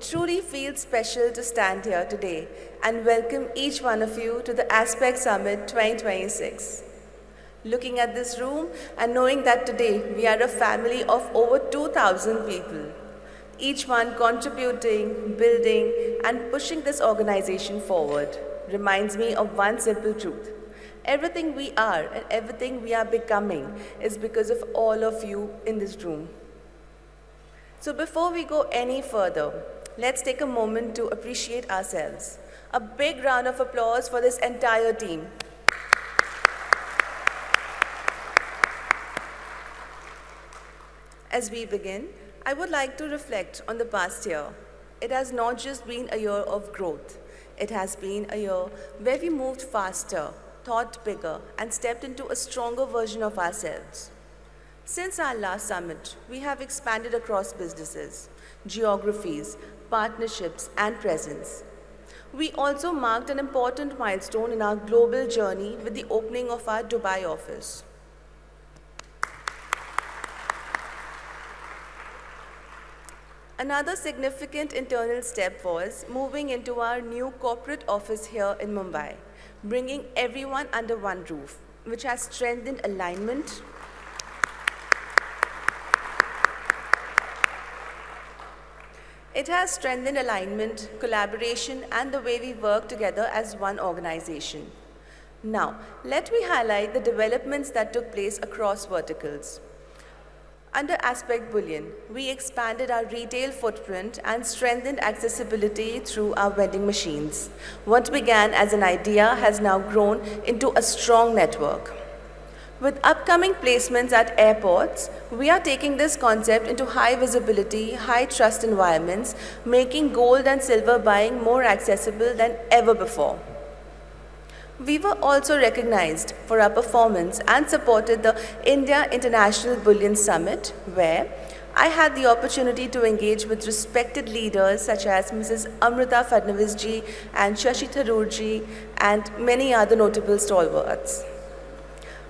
truly feels special to stand here today and welcome each one of you to the Aspect Summit 2026. Looking at this room and knowing that today we are a family of over 2,000 people, each one contributing, building, and pushing this organization forward, reminds me of one simple truth. Everything we are and everything we are becoming is because of all of you in this room. So before we go any further, let's take a moment to appreciate ourselves. A big round of applause for this entire team. As we begin, I would like to reflect on the past year. It has not just been a year of growth. It has been a year where we moved faster, thought bigger, and stepped into a stronger version of ourselves. Since our last summit, we have expanded across businesses, geographies, partnerships, and presence. We also marked an important milestone in our global journey with the opening of our Dubai office. Another significant internal step was moving into our new corporate office here in Mumbai, bringing everyone under one roof, which has strengthened alignment, collaboration, and the way we work together as one organization. Now, let me highlight the developments that took place across verticals. Under Aspect Bullion, we expanded our retail footprint and strengthened accessibility through our vending machines. What began as an idea has now grown into a strong network. With upcoming placements at airports, we are taking this concept into high visibility, high trust environments, making gold and silver buying more accessible than ever before. We were also recognized for our performance and supported the India International Bullion Summit, where I had the opportunity to engage with respected leaders such as Mrs. Amrita Fadnavis ji and Shashi Tharoor ji and many other notable stalwarts.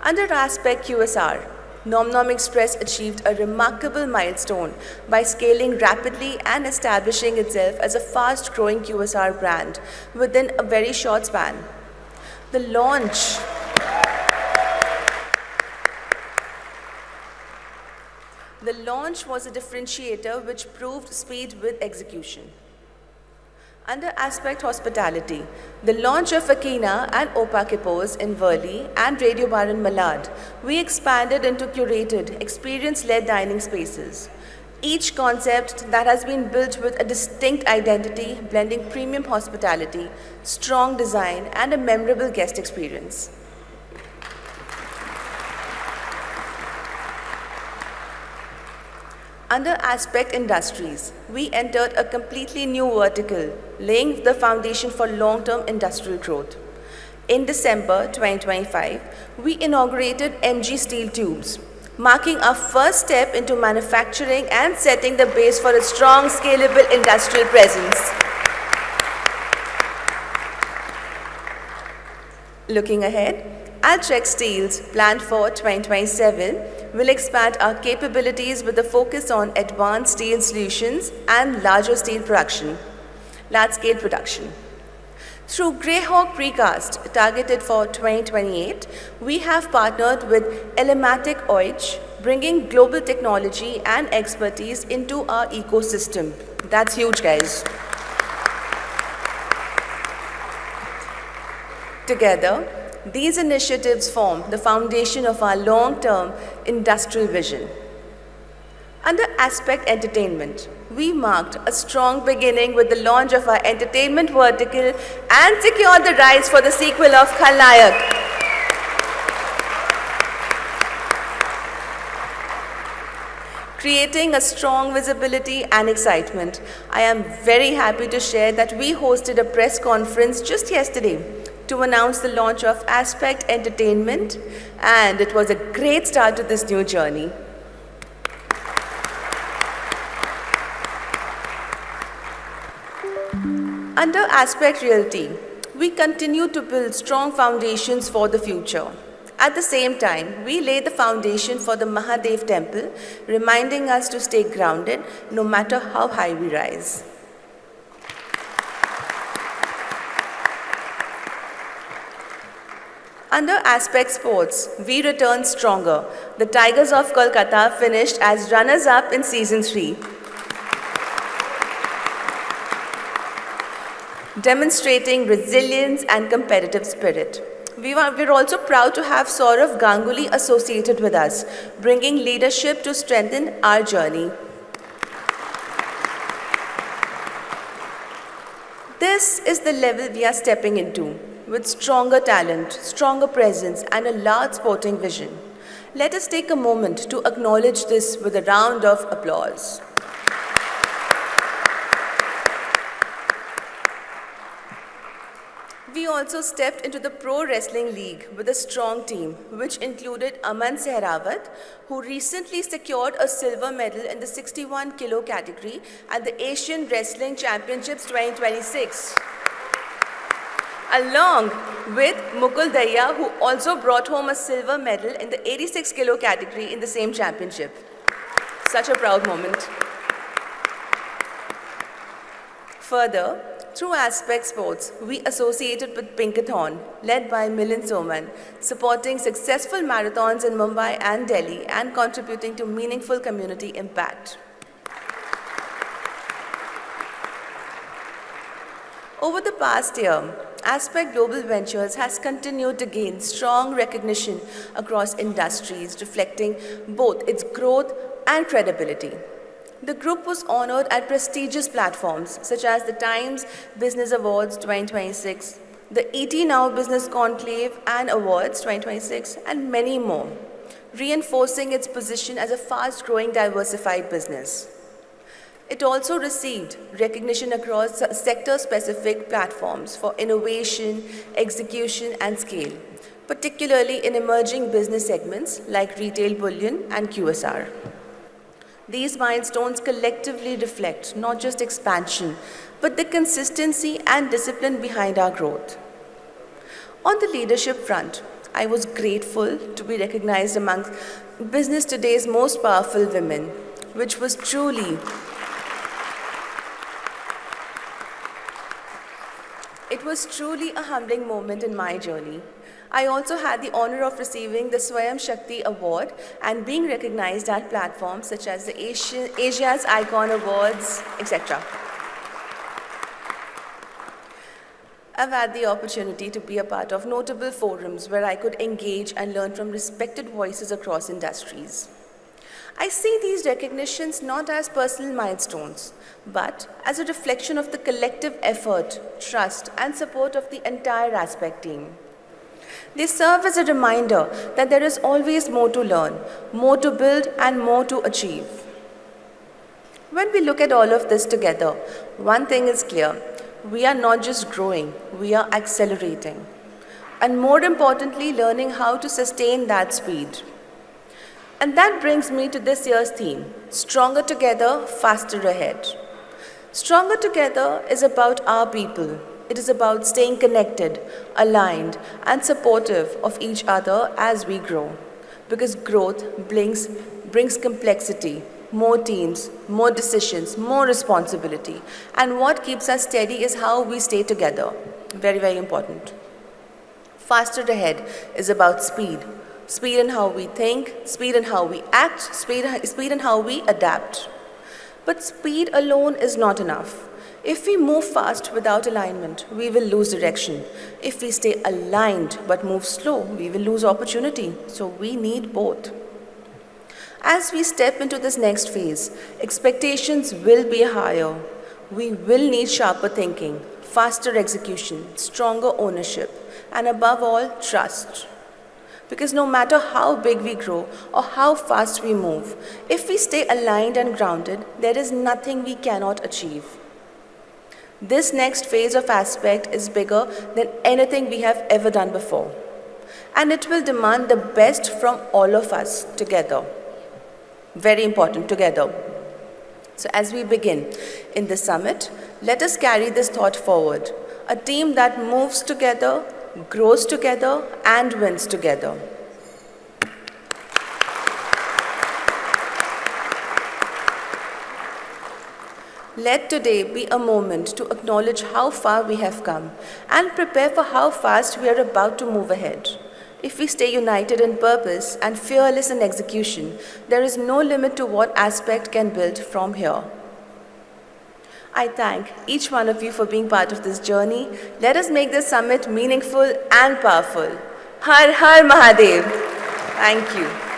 Under Aspect QSR, Nom Nom Express achieved a remarkable milestone by scaling rapidly and establishing itself as a fast-growing QSR brand within a very short span. The launch was a differentiator which proved speed with execution. Under Aspect Hospitality, the launch of Akina and Opa Kipos in Worli and Radio Bar in Malad, we expanded into curated, experience-led dining spaces. Each concept that has been built with a distinct identity, blending premium hospitality, strong design, and a memorable guest experience. Under Aspect Industries, we entered a completely new vertical, laying the foundation for long-term industrial growth. In December 2025, we inaugurated MG Steel Tubes, marking our first step into manufacturing and setting the base for a strong, scalable industrial presence. Looking ahead, Altrek Steels, planned for 2027, will expand our capabilities with a focus on advanced steel solutions and large-scale production. Through Greyhawk Precast, targeted for 2028, we have partnered with Elematic OICH, bringing global technology and expertise into our ecosystem. That's huge, guys. Together, these initiatives form the foundation of our long-term industrial vision. Under Aspect Entertainment, we marked a strong beginning with the launch of our entertainment vertical and secured the rights for the sequel of Khalnayak. Creating a strong visibility and excitement, I am very happy to share that we hosted a press conference just yesterday to announce the launch of Aspect Entertainment, and it was a great start to this new journey. Under Aspect Realty, we continue to build strong foundations for the future. At the same time, we lay the foundation for the Mahadev temple, reminding us to stay grounded no matter how high we rise. Under Aspect Sports, we return stronger. The Tigers of Kolkata finished as runners-up in Season 3, demonstrating resilience and competitive spirit. We're also proud to have Saurav Ganguly associated with us, bringing leadership to strengthen our journey. This is the level we are stepping into, with stronger talent, stronger presence, and a large sporting vision. Let us take a moment to acknowledge this with a round of applause. We also stepped into the Pro Wrestling League with a strong team, which included Aman Sehrawat, who recently secured a silver medal in the 61 kilo category at the Asian Wrestling Championships 2026, along with Mukul Daya, who also brought home a silver medal in the 86 kilo category in the same championship. Such a proud moment. Further, through Aspect Sports, we associated with Pinkathon, led by Milind Soman, supporting successful marathons in Mumbai and Delhi and contributing to meaningful community impact. Over the past year, Aspect Global Ventures has continued to gain strong recognition across industries, reflecting both its growth and credibility. The group was honored at prestigious platforms such as the Times Business Awards 2026, the ET Now Business Conclave and Awards 2026, and many more, reinforcing its position as a fast-growing, diversified business. It also received recognition across sector-specific platforms for innovation, execution, and scale, particularly in emerging business segments like retail bullion and QSR. These milestones collectively reflect not just expansion, but the consistency and discipline behind our growth. On the leadership front, I was grateful to be recognized amongst Business Today's most powerful women, which was truly a humbling moment in my journey. I also had the honor of receiving the Swayam Shakti Award and being recognized at platforms such as the Asia's Icon Awards, etc. I've had the opportunity to be a part of notable forums where I could engage and learn from respected voices across industries. I see these recognitions not as personal milestones, but as a reflection of the collective effort, trust, and support of the entire Aspect team. They serve as a reminder that there is always more to learn, more to build, and more to achieve. When we look at all of this together, one thing is clear. We are not just growing, we are accelerating. And more importantly, learning how to sustain that speed. And that brings me to this year's theme, Stronger Together, Faster Ahead. Stronger Together is about our people. It is about staying connected, aligned, and supportive of each other as we grow. Because growth brings complexity, more teams, more decisions, more responsibility. And what keeps us steady is how we stay together. Very, very important. Faster Ahead is about speed. Speed in how we think, speed in how we act, speed in how we adapt. But speed alone is not enough. If we move fast without alignment, we will lose direction. If we stay aligned but move slow, we will lose opportunity. So we need both. As we step into this next phase, expectations will be higher. We will need sharper thinking, faster execution, stronger ownership, and above all, trust. Because no matter how big we grow or how fast we move, if we stay aligned and grounded, there is nothing we cannot achieve. This next phase of Aspect is bigger than anything we have ever done before. And it will demand the best from all of us together. Very important, together. So as we begin in the summit, let us carry this thought forward. A team that moves together, grows together, and wins together. Let today be a moment to acknowledge how far we have come and prepare for how fast we are about to move ahead. If we stay united in purpose and fearless in execution, there is no limit to what Aspect can build from here. I thank each one of you for being part of this journey. Let us make this summit meaningful and powerful. Har Har Mahadev. Thank you.